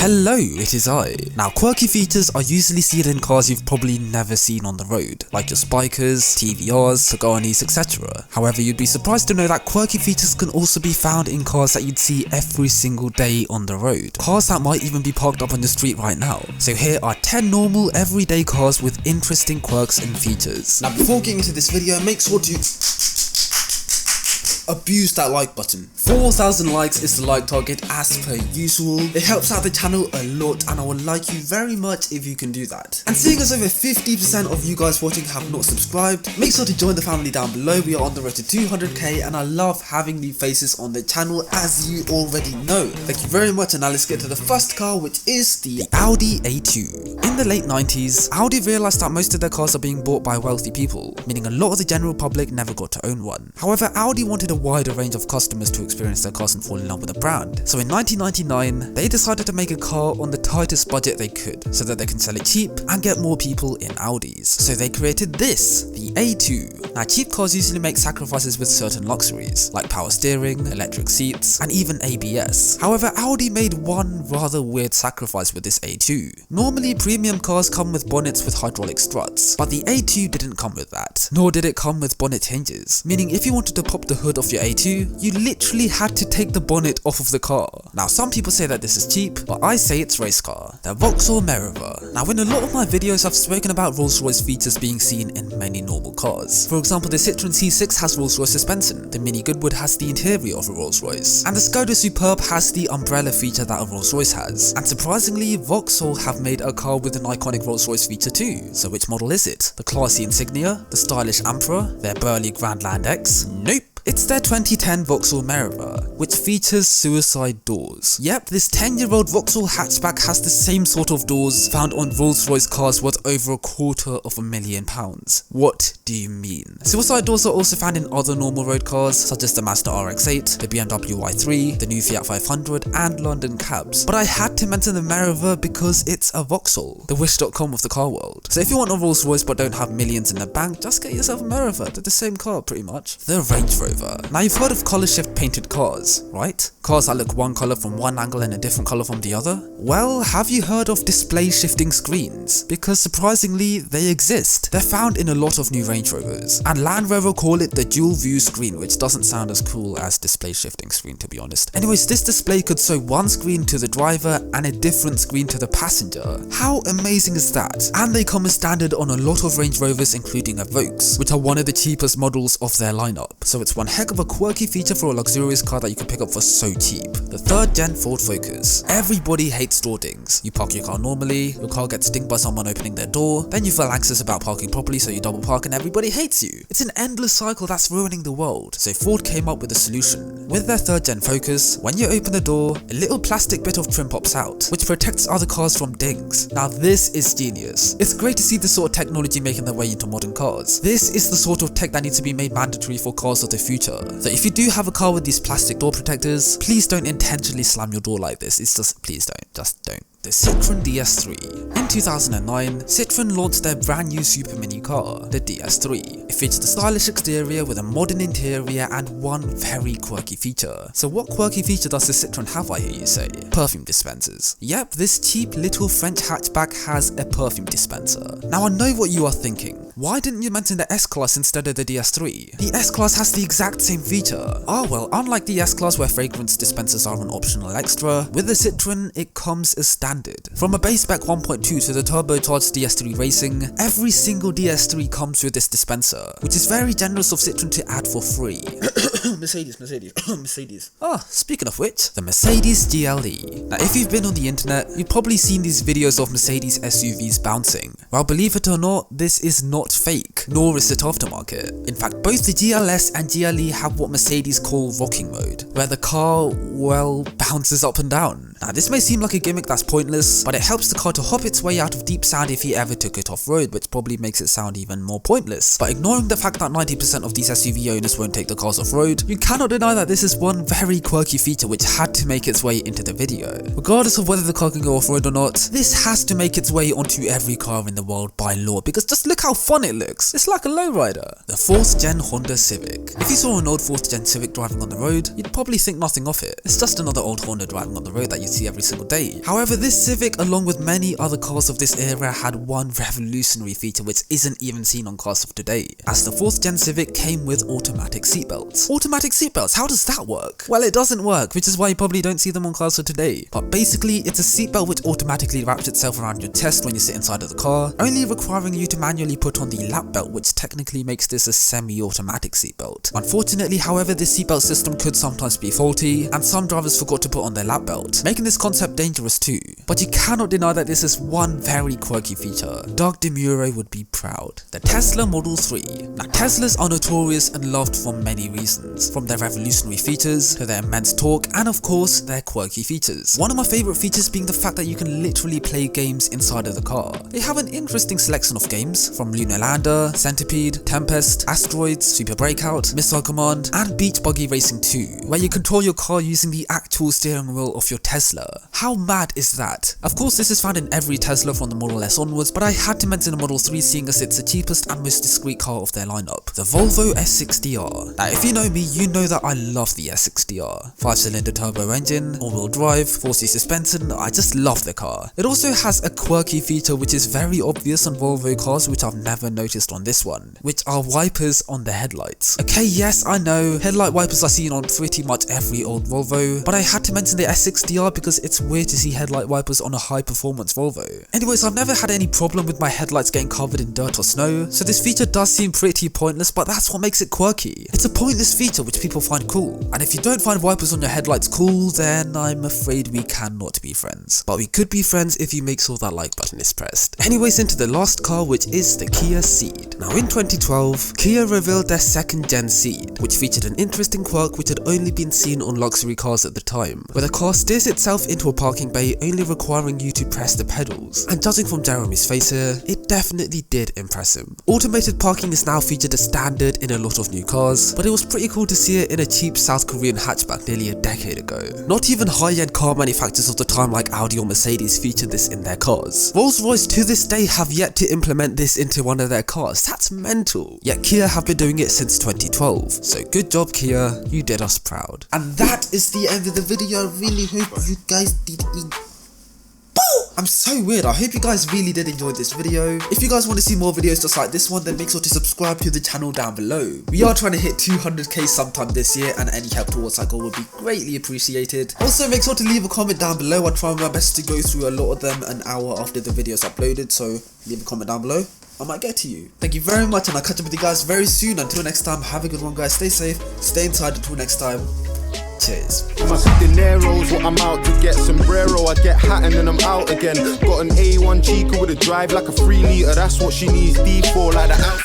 Hello, it is I. Now, quirky features are usually seen in cars you've probably never seen on the road, like your Spikers, TVRs, Paganis, etc. However, you'd be surprised to know that quirky features can also be found in cars that you'd see every single day on the road. Cars that might even be parked up on the street right now. So here are 10 normal, everyday cars with interesting quirks and features. Now, before getting into this video, make sure to abuse that like button. 4,000 likes is the like target as per usual. It helps out the channel a lot and I would like you very much if you can do that. And seeing as over 50% of you guys watching have not subscribed, make sure to join the family down below. We are on the road to 200k and I love having new faces on the channel, as you already know. Thank you very much, and now let's get to the first car, which is the Audi A2. In the late 90s, Audi realised that most of their cars are being bought by wealthy people, meaning a lot of the general public never got to own one. However, Audi wanted a wider range of customers to experience their cars and fall in love with the brand. So in 1999, they decided to make a car on the tightest budget they could, so that they can sell it cheap and get more people in Audis. So they created this, the A2. Now, cheap cars usually make sacrifices with certain luxuries, like power steering, electric seats, and even ABS. However, Audi made one rather weird sacrifice with this A2. Normally, premium cars come with bonnets with hydraulic struts, but the A2 didn't come with that, nor did it come with bonnet hinges, meaning if you wanted to pop the hood off your A2, you literally had to take the bonnet off of the car. Now, some people say that this is cheap, but I say it's race car, the Vauxhall Meriva. Now, in a lot of my videos, I've spoken about Rolls-Royce features being seen in many normal cars. For example, the Citroën C6 has Rolls-Royce suspension, the Mini Goodwood has the interior of a Rolls-Royce, and the Skoda Superb has the umbrella feature that a Rolls-Royce has. And surprisingly, Vauxhall have made a car with an iconic Rolls-Royce feature too. So which model is it? The classy Insignia? The stylish Emperor? Their burly Grandland X? Nope. It's their 2010 Vauxhall Meriva, which features suicide doors. Yep, this 10-year-old Vauxhall hatchback has the same sort of doors found on Rolls-Royce cars worth over £250,000. What do you mean? Suicide doors are also found in other normal road cars, such as the Mazda RX-8, the BMW i3, the new Fiat 500, and London cabs. But I had to mention the Meriva because it's a Vauxhall, the wish.com of the car world. So if you want a Rolls-Royce but don't have millions in the bank, just get yourself a Meriva. They're the same car pretty much. The Range Rover. Now, you've heard of color shift painted cars, right? Cars that look one color from one angle and a different color from the other? Well, have you heard of display shifting screens? Because surprisingly, they exist. They're found in a lot of new Range Rovers, and Land Rover call it the dual view screen, which doesn't sound as cool as display shifting screen, to be honest. Anyways, this display could show one screen to the driver and a different screen to the passenger. How amazing is that? And they come as standard on a lot of Range Rovers, including a Vauxhall, which are one of the cheapest models of their lineup. So it's one heck of a quirky feature for a luxurious car that you can pick up for so cheap. The 3rd gen Ford Focus. Everybody hates door dings. You park your car normally, your car gets dinged by someone opening their door, then you feel anxious about parking properly, so you double park and everybody hates you. It's an endless cycle that's ruining the world. So Ford came up with a solution. With their 3rd gen Focus, when you open the door, a little plastic bit of trim pops out, which protects other cars from dings. Now, this is genius. It's great to see this sort of technology making their way into modern cars. This is the sort of tech that needs to be made mandatory for cars of the future. So if you do have a car with these plastic door protectors, please don't intentionally slam your door like this. It's just, please don't, just don't. The Citroën DS3. In 2009, Citroën launched their brand new super mini car, the DS3. It featured a stylish exterior with a modern interior and one very quirky feature. So what quirky feature does the Citroën have, I hear you say? Perfume dispensers. Yep, this cheap little French hatchback has a perfume dispenser. Now, I know what you are thinking. Why didn't you mention the S-Class instead of the DS3? The S-Class has the exact same feature. Ah well, unlike the S-Class where fragrance dispensers are an optional extra, with the Citroën it comes as standard. From a base spec 1.2 to the turbocharged DS3 Racing, every single DS3 comes with this dispenser, which is very generous of Citroën to add for free. Mercedes. Ah, speaking of which, the Mercedes GLE. Now, if you've been on the internet, you've probably seen these videos of Mercedes SUVs bouncing. Well, believe it or not, this is not fake, nor is it aftermarket. In fact, both the GLS and GLE have what Mercedes call rocking mode, where the car, well, bounces up and down. Now, this may seem like a gimmick that's pointless, but it helps the car to hop its way out of deep sand if you ever took it off-road, which probably makes it sound even more pointless. But ignoring the fact that 90% of these SUV owners won't take the cars off-road, you cannot deny that this is one very quirky feature which had to make its way into the video. Regardless of whether the car can go off-road or not, this has to make its way onto every car in the world by law, because just look how fun fun it looks. It's like a lowrider. The 4th gen Honda Civic. If you saw an old 4th gen Civic driving on the road, you'd probably think nothing of it. It's just another old Honda driving on the road that you see every single day. However, this Civic, along with many other cars of this era, had one revolutionary feature which isn't even seen on cars of today, as the 4th gen Civic came with automatic seatbelts. Automatic seatbelts, how does that work? Well, it doesn't work, which is why you probably don't see them on cars of today. But basically, it's a seatbelt which automatically wraps itself around your chest when you sit inside of the car, only requiring you to manually put on the lap belt, which technically makes this a semi-automatic seatbelt. Unfortunately, however, this seatbelt system could sometimes be faulty, and some drivers forgot to put on their lap belt, making this concept dangerous too. But you cannot deny that this is one very quirky feature. Doug DeMuro would be proud. The Tesla Model 3. Now, Teslas are notorious and loved for many reasons, from their revolutionary features to their immense torque, and of course their quirky features. One of my favourite features being the fact that you can literally play games inside of the car. They have an interesting selection of games, from Lunar Lander, Centipede, Tempest, Asteroids, Super Breakout, Missile Command, and Beach Buggy Racing 2, where you control your car using the actual steering wheel of your Tesla. How mad is that? Of course, this is found in every Tesla from the Model S onwards, but I had to mention the Model 3 seeing as it's the cheapest and most discreet car of their lineup. The Volvo S60R. Now, if you know me, you know that I love the S60R. 5-cylinder turbo engine, all-wheel drive, 4C suspension, I just love the car. It also has a quirky feature which is very obvious on Volvo cars which I've never noticed on this one, which are wipers on the headlights. Okay, yes, I know, headlight wipers are seen on pretty much every old Volvo, but I had to mention the S60R because it's weird to see headlight wipers on a high-performance Volvo. Anyways, I've never had any problem with my headlights getting covered in dirt or snow, so this feature does seem pretty pointless, but that's what makes it quirky. It's a pointless feature which people find cool, and if you don't find wipers on your headlights cool, then I'm afraid we cannot be friends. But we could be friends if you make sure that like button is pressed. Anyways, into the last car, which is the Kia Ceed. Now in 2012, Kia revealed their 2nd gen Ceed, which featured an interesting quirk which had only been seen on luxury cars at the time, where the car steers itself into a parking bay, only requiring you to press the pedals. And judging from Jeremy's face here, it definitely did impress him. Automated parking is now featured as standard in a lot of new cars, but it was pretty cool to see it in a cheap South Korean hatchback nearly a decade ago. Not even high-end car manufacturers of the time like Audi or Mercedes featured this in their cars. Rolls-Royce to this day have yet to implement this into one of their cars. That's mental. Yet Kia have been doing it since 2012. So good job, Kia, you did us proud. And that is the end of the video. I really hope you guys did I'm so weird. I hope you guys really did enjoy this video. If you guys want to see more videos just like this one, then make sure to subscribe to the channel down below. We are trying to hit 200k sometime this year, and any help towards that goal would be greatly appreciated. Also, make sure to leave a comment down below. I try my best to go through a lot of them an hour after the video is uploaded, so leave a comment down below. I might get to you. Thank you very much, and I'll catch up with you guys very soon. Until next time, have a good one, guys. Stay safe, stay inside. Until next time, cheers. My dinero's what I'm out to get. Sombrero, I get hat and then I'm out again. Got an A1 Chica with a drive like a 3 litre. That's what she needs D4, like the outfit.